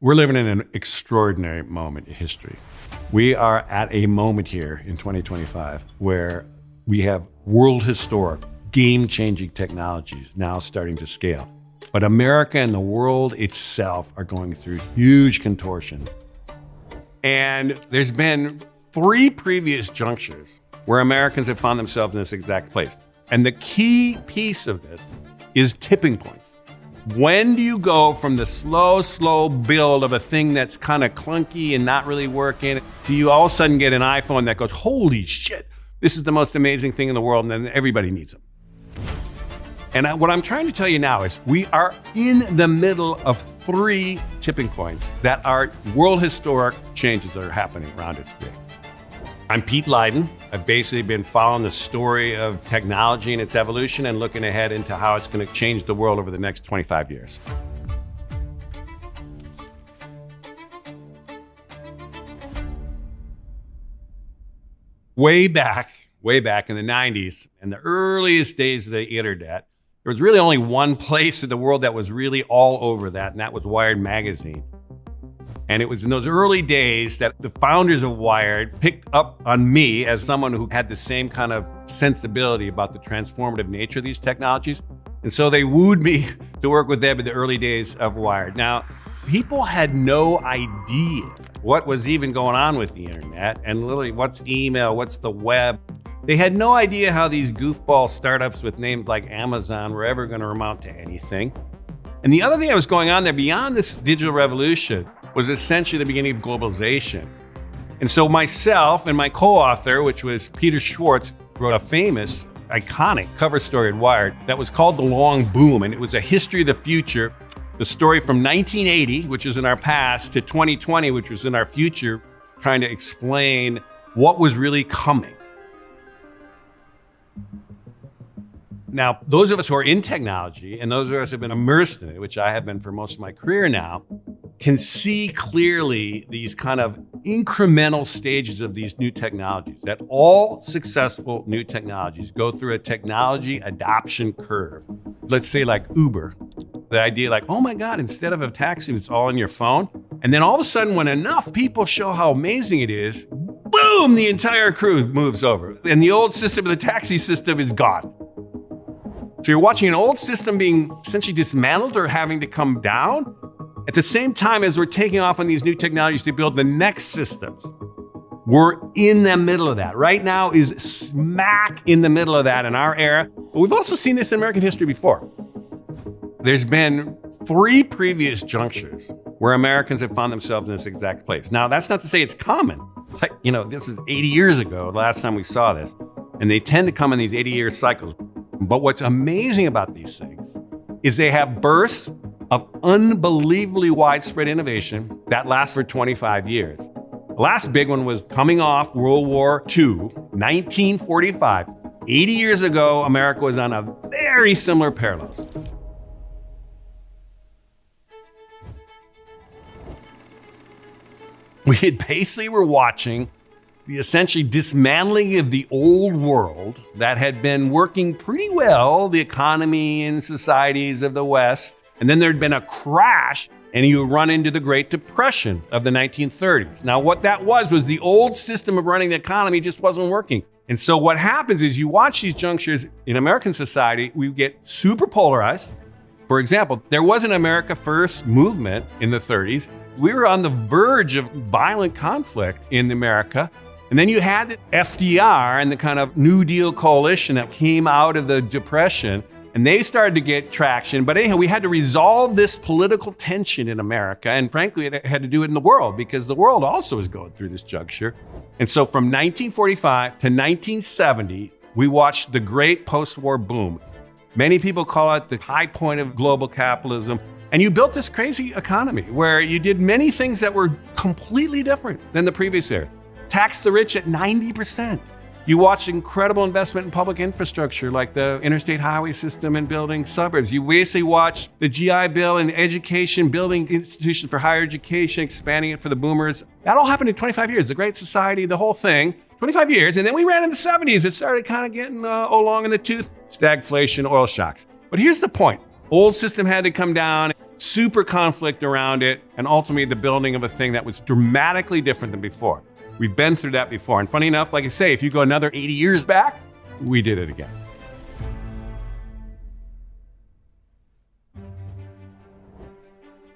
We're living in an extraordinary moment in history. We are at a moment here in 2025 where we have world historic, game-changing technologies now starting to scale. But America and the world itself are going through huge contortions. And there's been 3 previous junctures where Americans have found themselves in this exact place. And the key piece of this is tipping points. When do you go from the slow build of a thing that's kind of clunky and not really working, do you all of a sudden get an iPhone that goes, holy shit, this is the most amazing thing in the world, and then everybody needs them. And what I'm trying to tell you now is we are in the middle of 3 tipping points that are world historic changes that are happening around us today. I'm Pete Leiden. I've basically been following the story of technology and its evolution and looking ahead into how it's going to change the world over the next 25 years. Way back in the 90s, in the earliest days of the internet, there was really only one place in the world that was really all over that, and that was Wired magazine. And it was in those early days that the founders of Wired picked up on me as someone who had the same kind of sensibility about the transformative nature of these technologies. And so they wooed me to work with them in the early days of Wired. Now, people had no idea what was even going on with the internet and literally what's email, what's the web. They had no idea how these goofball startups with names like Amazon were ever going to amount to anything. And the other thing that was going on there beyond this digital revolution was essentially the beginning of globalization. And so myself and my co-author, which was Peter Schwartz, wrote a famous, iconic cover story at Wired that was called The Long Boom. And it was a history of the future, the story from 1980, which is in our past, to 2020, which was in our future, trying to explain what was really coming. Now, those of us who are in technology and those of us who have been immersed in it, which I have been for most of my career now, can see clearly these kind of incremental stages of these new technologies, that all successful new technologies go through a technology adoption curve. Let's say like Uber, the idea like, oh my God, instead of a taxi, it's all on your phone. And then all of a sudden, when enough people show how amazing it is, boom, the entire crew moves over. And the old system of the taxi system is gone. So you're watching an old system being essentially dismantled or having to come down at the same time as we're taking off on these new technologies to build the next systems. We're in the middle of that. Right now is smack in the middle of that in our era. But we've also seen this in American history before. There's been 3 previous junctures where Americans have found themselves in this exact place. Now, that's not to say it's common. Like, this is 80 years ago, the last time we saw this. And they tend to come in these 80-year cycles. But what's amazing about these things is they have bursts of unbelievably widespread innovation that lasts for 25 years. The last big one was coming off World War II, 1945. 80 years ago, America was on a very similar parallels. We basically were watching the essentially dismantling of the old world that had been working pretty well, the economy and societies of the West. And then there'd been a crash, and you run into the Great Depression of the 1930s. Now, what that was the old system of running the economy just wasn't working. And so what happens is you watch these junctures in American society, we get super polarized. For example, there was an America First movement in the 30s. We were on the verge of violent conflict in America. And then you had the FDR and the kind of New Deal coalition that came out of the Depression, and they started to get traction. But anyhow, we had to resolve this political tension in America. And frankly, it had to do it in the world because the world also was going through this juncture. And so from 1945 to 1970, we watched the great post-war boom. Many people call it the high point of global capitalism. And you built this crazy economy where you did many things that were completely different than the previous era. Tax the rich at 90%. You watched incredible investment in public infrastructure like the interstate highway system and building suburbs. You basically watched the GI Bill and education, building institutions for higher education, expanding it for the boomers. That all happened in 25 years, the Great Society, the whole thing, 25 years. And then we ran in the 70s. It started kind of getting along in the tooth, stagflation, oil shocks. But here's the point. Old system had to come down. super conflict around it, and ultimately the building of a thing that was dramatically different than before. We've been through that before. And funny enough, like I say, if you go another 80 years back, we did it again.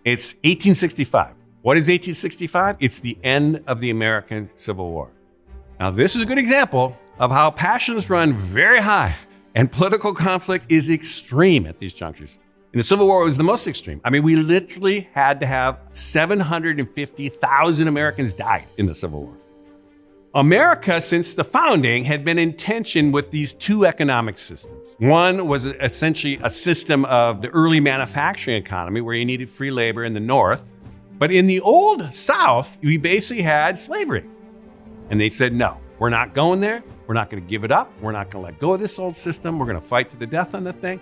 It's 1865. What is 1865? It's the end of the American Civil War. Now, this is a good example of how passions run very high and political conflict is extreme at these junctures. In the Civil War, it was the most extreme. I mean, we literally had to have 750,000 Americans died in the Civil War. America, since the founding, had been in tension with these two economic systems. One was essentially a system of the early manufacturing economy where you needed free labor in the North. But in the old South, we basically had slavery. And they said, no, we're not going there. We're not going to give it up. We're not going to let go of this old system. We're going to fight to the death on the thing.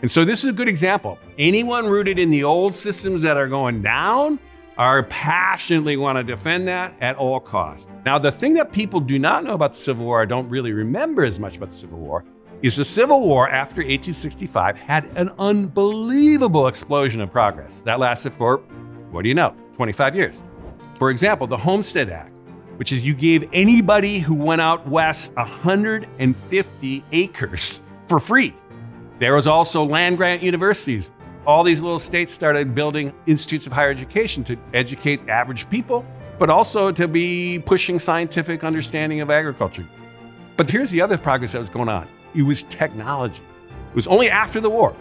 And so this is a good example. Anyone rooted in the old systems that are going down are passionately want to defend that at all costs. Now, the thing that people do not know about the Civil War, or don't really remember as much about the Civil War, is the Civil War after 1865 had an unbelievable explosion of progress. That lasted for, what do you know, 25 years. For example, the Homestead Act, which is you gave anybody who went out west 150 acres for free. There was also land-grant universities. All these little states started building institutes of higher education to educate average people, but also to be pushing scientific understanding of agriculture. But here's the other progress that was going on. It was technology. It was only after the war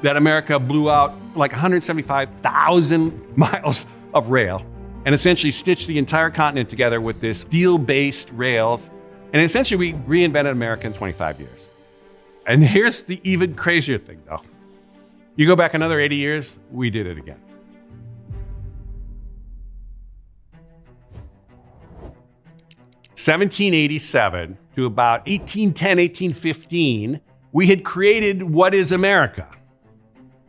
that America blew out like 175,000 miles of rail and essentially stitched the entire continent together with this steel-based rails. And essentially we reinvented America in 25 years. And here's the even crazier thing though. You go back another 80 years, we did it again. (1787) to about 1810, 1815, we had created what is America.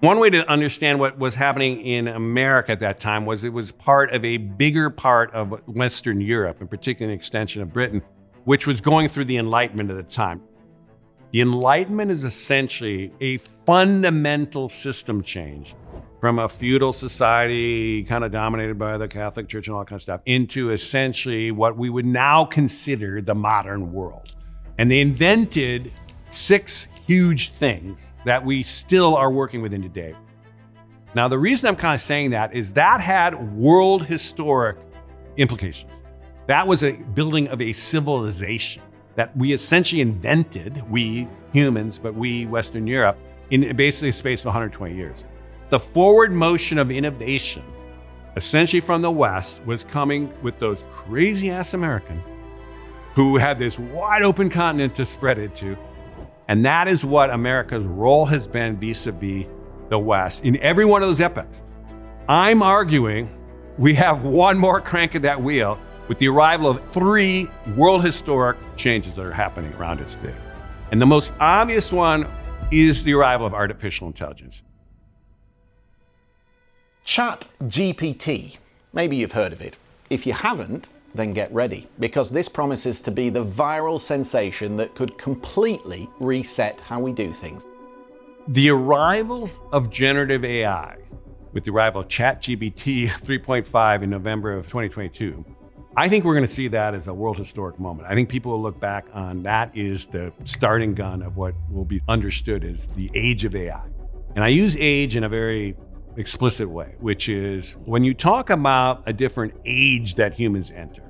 One way to understand what was happening in America at that time was it was part of a bigger part of Western Europe, in particular an extension of Britain, which was going through the Enlightenment at the time. The Enlightenment is essentially a fundamental system change from a feudal society kind of dominated by the Catholic Church and all that kind of stuff into essentially what we would now consider the modern world. And they invented 6 huge things that we still are working within today. Now, the reason I'm kind of saying that is that had world historic implications. That was a building of a civilization that we essentially invented, we humans, but we Western Europe, in basically a space of 120 years. The forward motion of innovation, essentially from the West, was coming with those crazy-ass Americans who had this wide open continent to spread it to. And that is what America's role has been vis-a-vis the West in every one of those epochs. I'm arguing we have one more crank at that wheel with the arrival of 3 world historic changes that are happening around us today. And the most obvious one is the arrival of artificial intelligence. ChatGPT. Maybe you've heard of it. If you haven't, then get ready, because this promises to be the viral sensation that could completely reset how we do things. The arrival of generative AI, with the arrival of ChatGPT 3.5 in November of 2022, I think we're going to see that as a world historic moment. I think people will look back on that is the starting gun of what will be understood as the age of AI. And I use age in a very explicit way, which is when you talk about a different age that humans enter,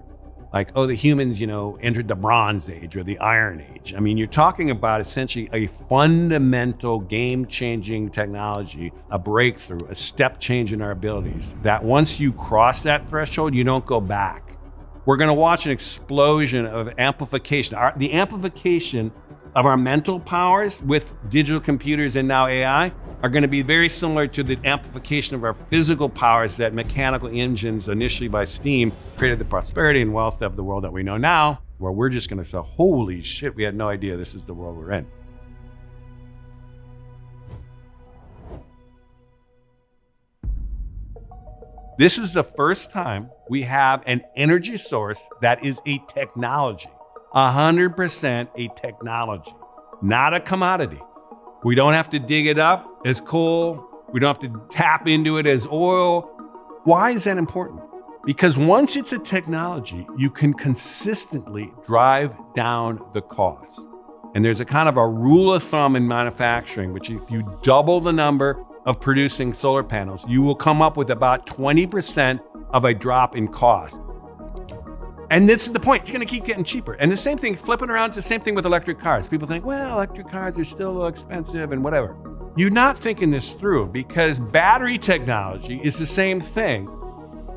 like, oh, the humans, entered the Bronze Age or the Iron Age. I mean, you're talking about essentially a fundamental game-changing technology, a breakthrough, a step change in our abilities, that once you cross that threshold, you don't go back. We're going to watch an explosion of amplification. The amplification of our mental powers with digital computers and now AI are going to be very similar to the amplification of our physical powers that mechanical engines, initially by steam, created the prosperity and wealth of the world that we know now, where we're just going to say, holy shit, we had no idea this is the world we're in. This is the first time we have an energy source that is a technology, 100% a technology, not a commodity. We don't have to dig it up as coal We don't have to tap into it as oil. Why is that important? Because once it's a technology, you can consistently drive down the cost. And there's a kind of a rule of thumb in manufacturing, which if you double the number of producing solar panels, you will come up with about 20% of a drop in cost. And this is the point. It's going to keep getting cheaper. And the same thing, flipping around to the same thing with electric cars. People think, well, electric cars are still expensive and whatever. You're not thinking this through because battery technology is the same thing.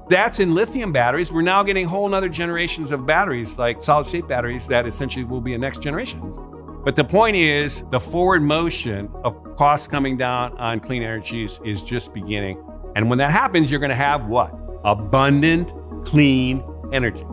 That's in lithium batteries. We're now getting whole other generations of batteries, like solid state batteries, that essentially will be a next generation. But the point is, the forward motion of costs coming down on clean energies is just beginning. And when that happens, you're going to have what? Abundant, clean energy.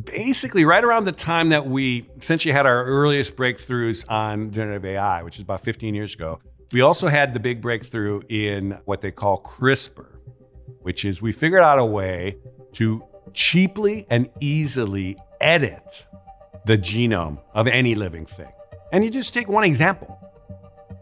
Basically, right around the time that we essentially had our earliest breakthroughs on generative AI, which is about 15 years ago, we also had the big breakthrough in what they call CRISPR, which is we figured out a way to cheaply and easily edit the genome of any living thing. And you just take one example.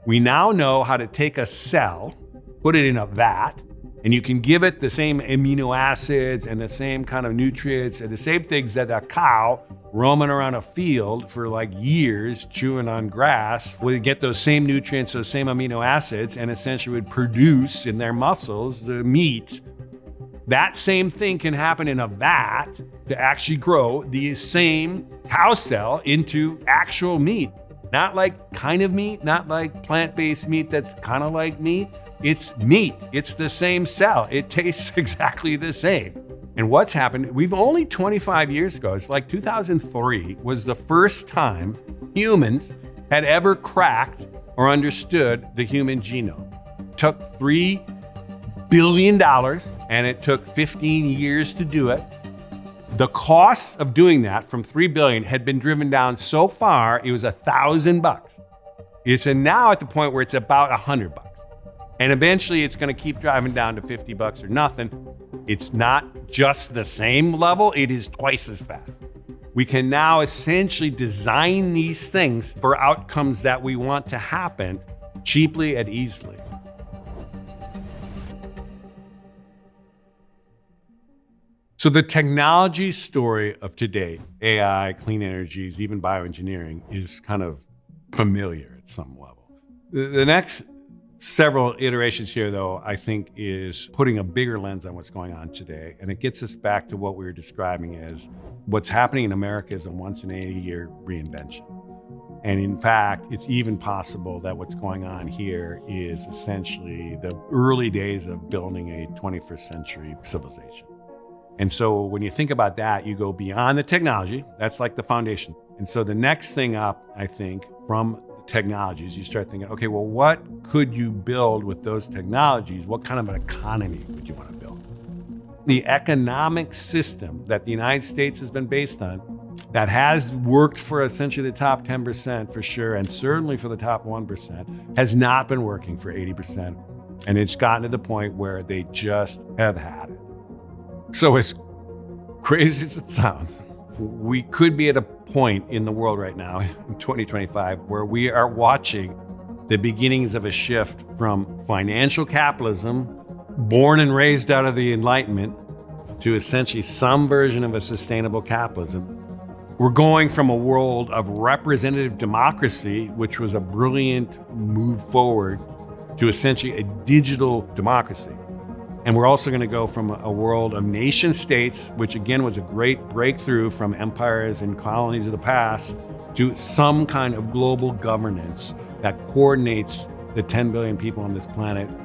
We now know how to take a cell, put it in a vat, and you can give it the same amino acids and the same kind of nutrients and the same things that a cow roaming around a field for like years chewing on grass would get those same nutrients, those same amino acids, and essentially would produce in their muscles the meat. That same thing can happen in a vat to actually grow the same cow cell into actual meat. Not like kind of meat, not like plant-based meat that's kind of like meat. It's meat. It's the same cell. It tastes exactly the same. And what's happened, we've only 25 years ago, it's like 2003 was the first time humans had ever cracked or understood the human genome. It took $3 billion and it took 15 years to do it. The cost of doing that from $3 billion had been driven down so far, it was $1,000. It's now at the point where it's about $100. And eventually it's going to keep driving down to $50 or nothing. It's not just the same level, it is twice as fast. We can now essentially design these things for outcomes that we want to happen cheaply and easily. So the technology story of today, AI, clean energies, even bioengineering, is kind of familiar at some level. The next several iterations here, though, I think is putting a bigger lens on what's going on today. And it gets us back to what we were describing as what's happening in America is a once in a 80-year reinvention. And in fact, it's even possible that what's going on here is essentially the early days of building a 21st century civilization. And so when you think about that, you go beyond the technology. That's like the foundation. And so the next thing up, I think, from technologies, you start thinking, okay, well, what could you build with those technologies? What kind of an economy would you want to build? The economic system that the United States has been based on, that has worked for essentially the top 10% for sure, and certainly for the top 1%, has not been working for 80%. And it's gotten to the point where they just have had it. So as crazy as it sounds, we could be at a point in the world right now, in 2025, where we are watching the beginnings of a shift from financial capitalism, born and raised out of the Enlightenment, to essentially some version of a sustainable capitalism. We're going from a world of representative democracy, which was a brilliant move forward, to essentially a digital democracy. And we're also going to go from a world of nation states, which again was a great breakthrough from empires and colonies of the past, to some kind of global governance that coordinates the 10 billion people on this planet